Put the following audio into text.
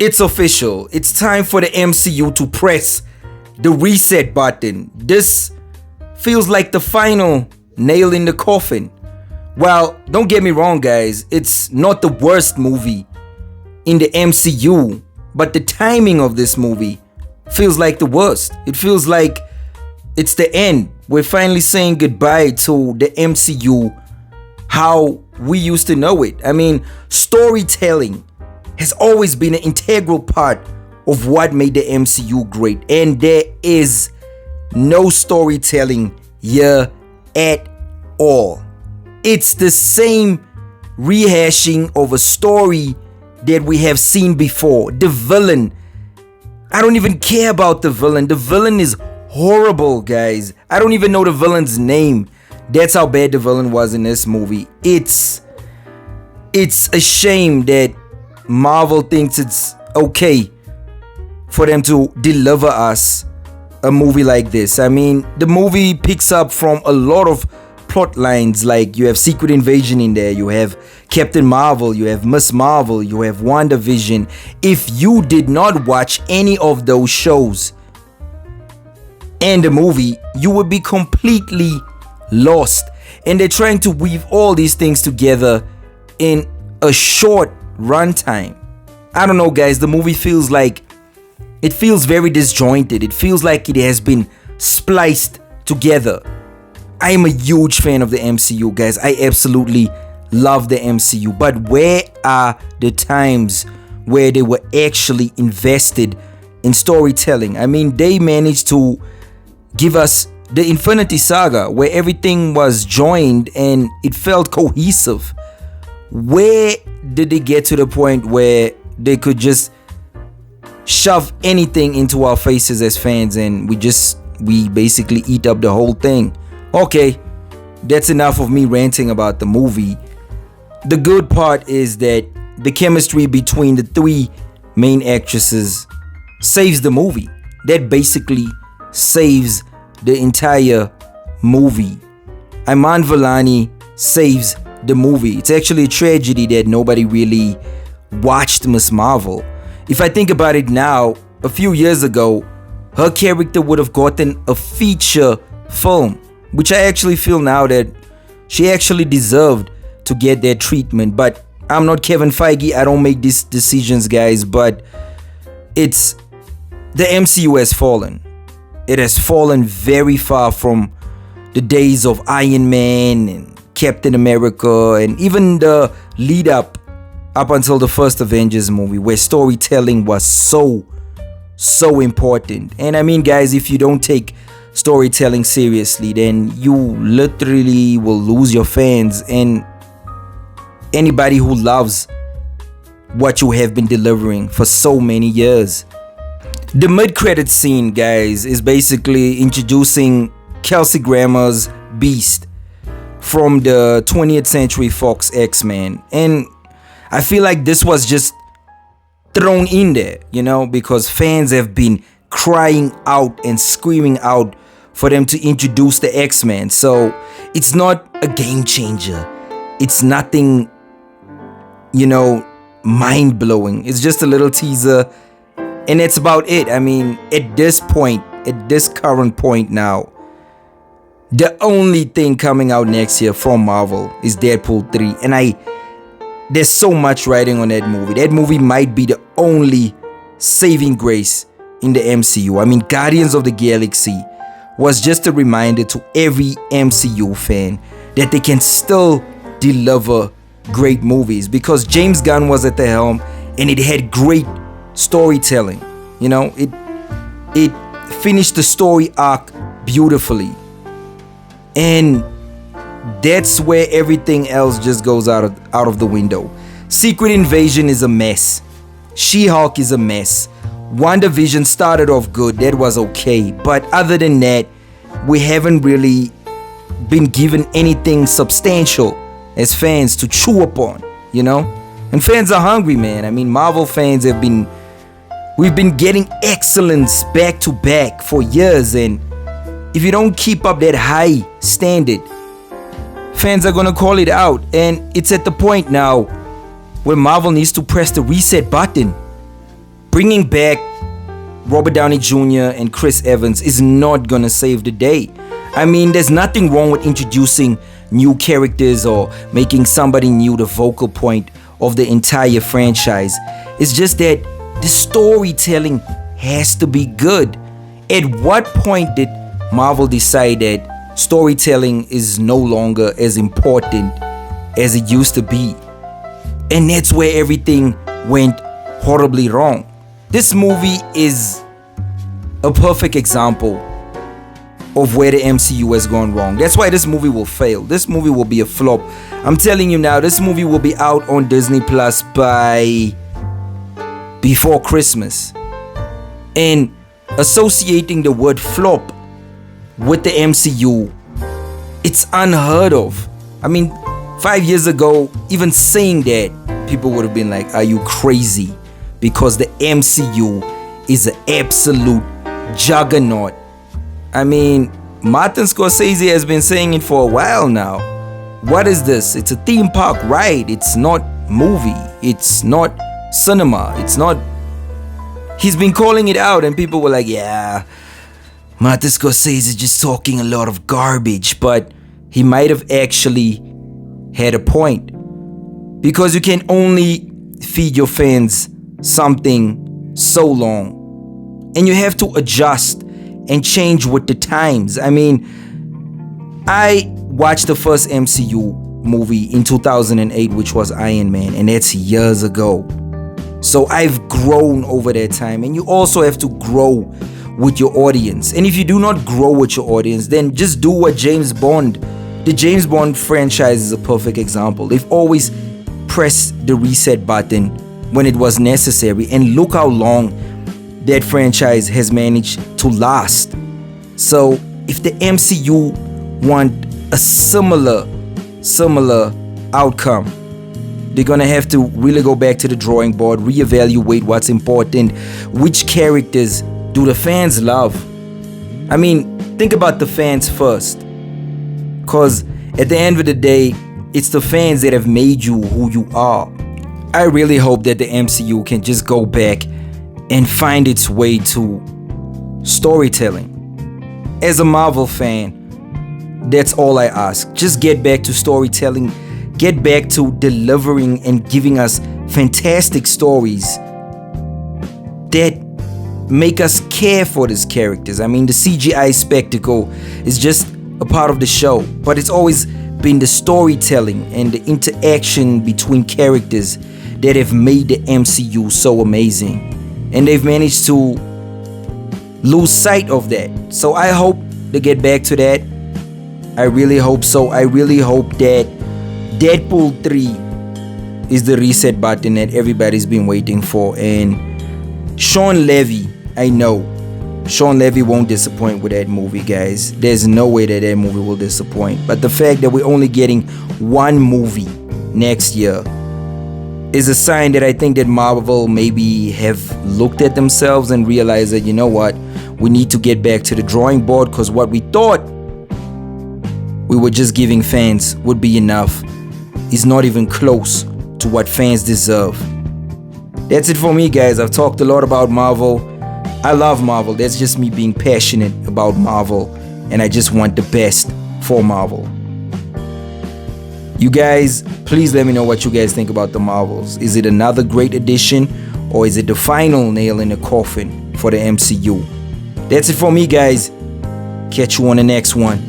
It's official. It's time for the MCU to press the reset button. This feels like the final nail in the coffin. Well, don't get me wrong, guys. It's not the worst movie in the MCU, but the timing of this movie feels like the worst. It feels like it's the end. We're finally saying goodbye to the MCU how we used to know it. I mean, storytelling has always been an integral part of what made the MCU great, and there is no storytelling here at all. It's the same rehashing of a story that we have seen before. The villain, I don't even care about the villain. The villain is horrible, guys. I don't even know the villain's name. That's how bad the villain was in this movie. It's a shame that Marvel thinks it's okay for them to deliver us a movie like this. I mean, the movie picks up from a lot of plot lines, like you have Secret Invasion in there, you have Captain Marvel, you have Miss Marvel, you have WandaVision. If you did not watch any of those shows and the movie, you would be completely lost. And they're trying to weave all these things together in a short runtime. I don't know, guys. The movie feels very disjointed. It feels like it has been spliced together. I am a huge fan of the MCU, guys. I absolutely love the MCU. But where are the times where they were actually invested in storytelling? I mean, they managed to give us the Infinity Saga where everything was joined and it felt cohesive. Where did they get to the point where they could just shove anything into our faces as fans and we basically eat up the whole thing? Okay, that's enough of me ranting about the movie. The good part is that the chemistry between the three main actresses saves the movie. That basically saves the entire movie. Iman Vellani saves the movie. It's actually a tragedy that nobody really watched Miss Marvel. If I think about it now, a few years ago, her character would have gotten a feature film, which I actually feel now that she actually deserved to get that treatment. But I'm not Kevin Feige. I don't make these decisions, guys. But it's the MCU has fallen. It has fallen very far from the days of Iron Man and Captain America and even the lead up until the first Avengers movie, where storytelling was so important. And I mean, guys, if you don't take storytelling seriously, then you literally will lose your fans and anybody who loves what you have been delivering for so many years. The mid-credit scene, guys, is basically introducing Kelsey Grammer's Beast from the 20th Century Fox X-Men. And I feel like this was just thrown in there, because fans have been crying out and screaming out for them to introduce the X-Men. So it's not a game changer. It's nothing, mind-blowing. It's just a little teaser. And that's about it. I mean, at this current point now, the only thing coming out next year from Marvel is Deadpool 3. And there's so much riding on that movie. That movie might be the only saving grace in the MCU. I mean, Guardians of the Galaxy was just a reminder to every MCU fan that they can still deliver great movies, because James Gunn was at the helm and it had great storytelling. It finished the story arc beautifully, and that's where everything else just goes out of the window. Secret Invasion is a mess. She-Hulk is a mess. WandaVision started off good. That was okay. But other than that, we haven't really been given anything substantial as fans to chew upon, And fans are hungry, man. I mean, Marvel fans we've been getting excellence back to back for years, and if you don't keep up that high standard, fans are gonna call it out. And it's at the point now where Marvel needs to press the reset button. bringing back Robert Downey Jr. and Chris Evans is not gonna save the day. I mean, there's nothing wrong with introducing new characters or making somebody new the focal point of the entire franchise. It's just that the storytelling has to be good. At what point did Marvel decide that storytelling is no longer as important as it used to be? And that's where everything went horribly wrong. This movie is a perfect example of where the MCU has gone wrong. That's why this movie will fail. This movie will be a flop. I'm telling you now, this movie will be out on Disney Plus by before Christmas. And associating the word flop with the MCU, it's unheard of. I mean, 5 years ago, even saying that, people would have been like, are you crazy? Because the MCU is an absolute juggernaut. I mean, Martin Scorsese has been saying it for a while now. What is this? It's a theme park ride. It's not movie. It's not cinema. It's not... He's been calling it out and people were like, yeah, Martin Scorsese is just talking a lot of garbage. But he might have actually had a point. Because you can only feed your fans something so long. And you have to adjust and change with the times. I mean, I watched the first MCU movie in 2008, which was Iron Man, and that's years ago. So I've grown over that time, and you also have to grow with your audience. And if you do not grow with your audience, then just do what James Bond. The James Bond franchise is a perfect example. They've always pressed the reset button when it was necessary, and look how long that franchise has managed to last. So if the MCU want a similar outcome, they're gonna have to really go back to the drawing board, reevaluate what's important, which characters do the fans love. I mean, think about the fans first, because at the end of the day, it's the fans that have made you who you are. I really hope that the MCU can just go back and find its way to storytelling. As a Marvel fan, that's all I ask. Just get back to storytelling, get back to delivering and giving us fantastic stories that make us care for these characters. I mean, the CGI spectacle is just a part of the show, but it's always been the storytelling and the interaction between characters that have made the MCU so amazing. And they've managed to lose sight of that. So I hope they get back to that. I really hope so. I really hope that Deadpool 3 is the reset button that everybody's been waiting for. And Sean Levy, I know Sean Levy won't disappoint with that movie, guys. There's no way that that movie will disappoint. But the fact that we're only getting one movie next year is a sign that I think that Marvel maybe have looked at themselves and realized that, you know what, we need to get back to the drawing board, because what we thought we were just giving fans would be enough is not even close to what fans deserve. That's it for me, guys. I've talked a lot about Marvel. I love Marvel. That's just me being passionate about Marvel, and I just want the best for Marvel. You guys, please let me know what you guys think about the Marvels. Is it another great addition, or is it the final nail in the coffin for the MCU? That's it for me, guys. Catch you on the next one.